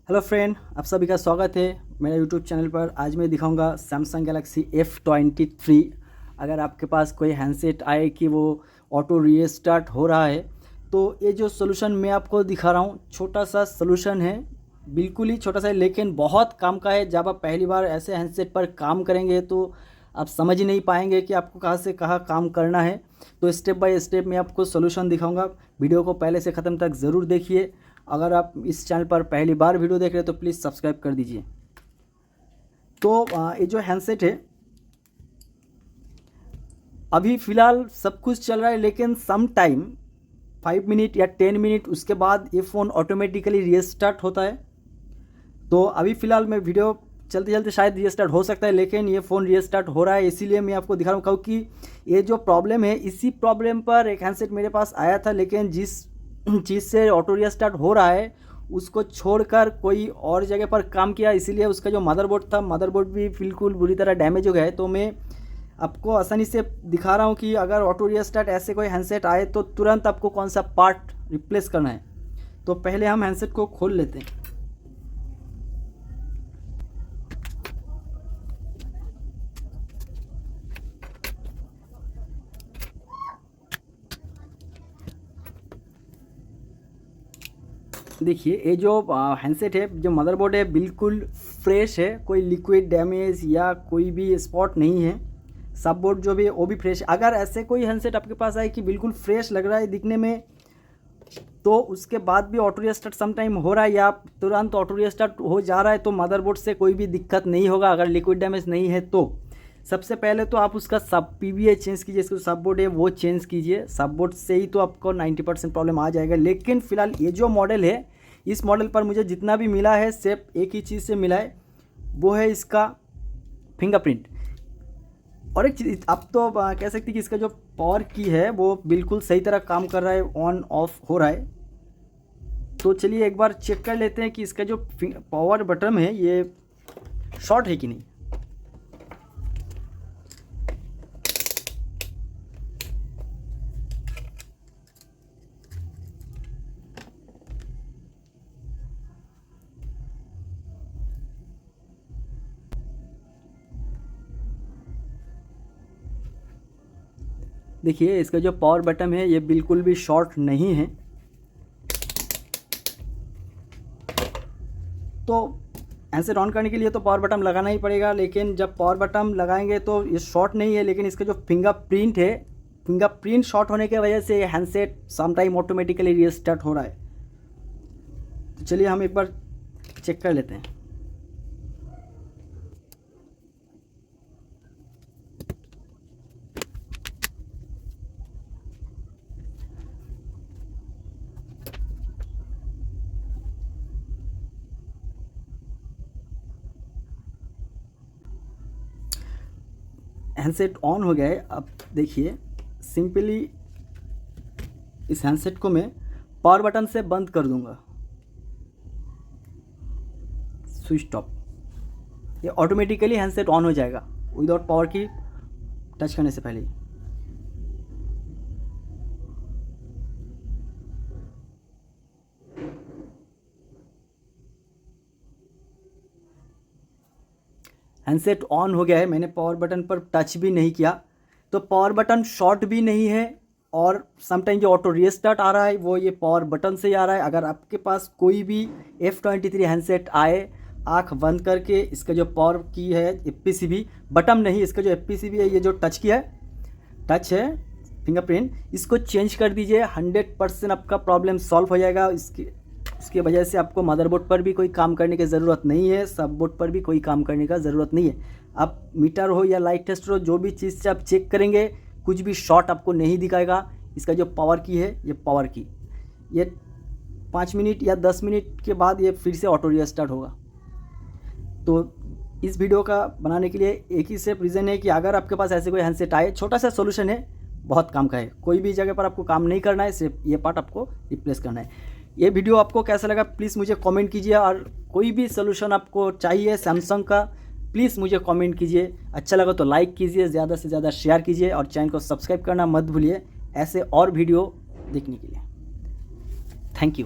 Hello friend, आप सभी का स्वागत है मेरा यूट्यूब चैनल पर। आज मैं दिखाऊंगा सैमसंग गैलेक्सी F23। अगर आपके पास कोई हैंडसेट आए कि वो ऑटो रीस्टार्ट हो रहा है तो ये जो सोल्यूशन मैं आपको दिखा रहा हूँ छोटा सा सोल्यूशन है, बिल्कुल ही छोटा सा है लेकिन बहुत काम का है। जब आप पहली बार ऐसे हैंडसेट पर काम करेंगे तो आप समझ ही नहीं पाएंगे कि आपको कहाँ से कहाँ काम करना है। तो स्टेप बाय स्टेप मैं आपको सोल्यूशन दिखाऊंगा। वीडियो को पहले से ख़त्म तक ज़रूर देखिए। अगर आप इस चैनल पर पहली बार वीडियो देख रहे हैं तो प्लीज़ सब्सक्राइब कर दीजिए। तो ये जो हैंडसेट है अभी फ़िलहाल सब कुछ चल रहा है, लेकिन सम टाइम 5 मिनट या 10 मिनट उसके बाद ये फ़ोन ऑटोमेटिकली रीस्टार्ट होता है। तो अभी फ़िलहाल मैं वीडियो चलते चलते शायद रीस्टार्ट हो सकता है, लेकिन ये फ़ोन रीस्टार्ट हो रहा है इसीलिए मैं आपको दिखा रहा हूँ। क्योंकि ये जो प्रॉब्लम है इसी प्रॉब्लम पर एक हैंडसेट मेरे पास आया था, लेकिन जिस चीज़ से ऑटो रीस्टार्ट हो रहा है उसको छोड़कर कोई और जगह पर काम किया, इसीलिए उसका जो मदरबोर्ड था मदरबोर्ड भी बिल्कुल बुरी तरह डैमेज हो गया है। तो मैं आपको आसानी से दिखा रहा हूँ कि अगर ऑटो रीस्टार्ट ऐसे कोई हैंडसेट आए तो तुरंत आपको कौन सा पार्ट रिप्लेस करना है। तो पहले हम हैंडसेट को खोल लेते हैं। देखिए ये जो हैंडसेट है, जो मदरबोर्ड है बिल्कुल फ्रेश है, कोई लिक्विड डैमेज या कोई भी स्पॉट नहीं है। सब बोर्ड जो भी है वो भी फ्रेश। अगर ऐसे कोई हैंडसेट आपके पास आए कि बिल्कुल फ्रेश लग रहा है दिखने में, तो उसके बाद भी ऑटो रीस्टार्ट सम टाइम हो रहा है या तुरंत ऑटो रीस्टार्ट हो जा रहा है, तो मदरबोर्ड से कोई भी दिक्कत नहीं होगा अगर लिक्विड डैमेज नहीं है तो। सबसे पहले तो आप उसका सब PBA चेंज कीजिए, इसको सब बोर्ड है वो चेंज कीजिए। सब बोर्ड से ही तो आपको 90% प्रॉब्लम आ जाएगा। लेकिन फ़िलहाल ये जो मॉडल है इस मॉडल पर मुझे जितना भी मिला है सिर्फ एक ही चीज़ से मिला है, वो है इसका फिंगरप्रिंट। और एक चीज़ आप तो कह सकते हैं कि इसका जो पावर की है वो बिल्कुल सही तरह काम कर रहा है, ऑन ऑफ हो रहा है। तो चलिए एक बार चेक कर लेते हैं कि इसका जो पावर बटन है ये शॉर्ट है कि नहीं। देखिए इसका जो पावर बटन है ये बिल्कुल भी शॉर्ट नहीं है। तो हैंडसेट ऑन करने के लिए तो पावर बटन लगाना ही पड़ेगा, लेकिन जब पावर बटन लगाएंगे तो ये शॉर्ट नहीं है। लेकिन इसका जो फिंगरप्रिंट है, फिंगरप्रिंट शॉर्ट होने की वजह से handset some time automatically restart हो रहा है। तो चलिए हम एक बार चेक कर लेते हैं। हैंडसेट ऑन हो गया है। अब देखिए सिंपली इस हैंडसेट को मैं पावर बटन से बंद कर दूंगा, स्विच ऑफ। ये ऑटोमेटिकली हैंडसेट ऑन हो जाएगा विदाउट पावर की टच करने से पहले ही। हैंडसेट ऑन हो गया है, मैंने पावर बटन पर टच भी नहीं किया, तो पावर बटन शॉर्ट भी नहीं है। और समटाइम जो ऑटो रीस्टार्ट आ रहा है वो ये पावर बटन से ही आ रहा है। अगर आपके पास कोई भी F23 हैंडसेट आए, आँख बंद करके इसका जो पावर की है FPCB बटन नहीं, इसका जो FPCB है ये जो टच किया है, टच है फिंगरप्रिंट, इसको चेंज कर दीजिए। 100% आपका प्रॉब्लम सॉल्व हो जाएगा। इसकी वजह से आपको मदरबोर्ड पर भी कोई काम करने की ज़रूरत नहीं है, सब बोर्ड पर भी कोई काम करने का ज़रूरत नहीं है। आप मीटर हो या लाइट टेस्टर हो, जो भी चीज़ से आप चेक करेंगे कुछ भी शॉर्ट आपको नहीं दिखाएगा। इसका जो पावर की है ये पावर की, ये 5 मिनट या 10 मिनट के बाद ये फिर से ऑटो रीस्टार्ट होगा। तो इस वीडियो का बनाने के लिए एक ही सिर्फ रीज़न है कि अगर आपके पास ऐसे कोई हैंडसेट आए, छोटा सा सोल्यूशन है, बहुत काम का है। कोई भी जगह पर आपको काम नहीं करना है, सिर्फ ये पार्ट आपको रिप्लेस करना है। ये वीडियो आपको कैसा लगा प्लीज़ मुझे कमेंट कीजिए। और कोई भी सोल्यूशन आपको चाहिए सैमसंग का प्लीज़ मुझे कमेंट कीजिए। अच्छा लगा तो लाइक कीजिए, ज़्यादा से ज़्यादा शेयर कीजिए और चैनल को सब्सक्राइब करना मत भूलिए ऐसे और वीडियो देखने के लिए। Thank you.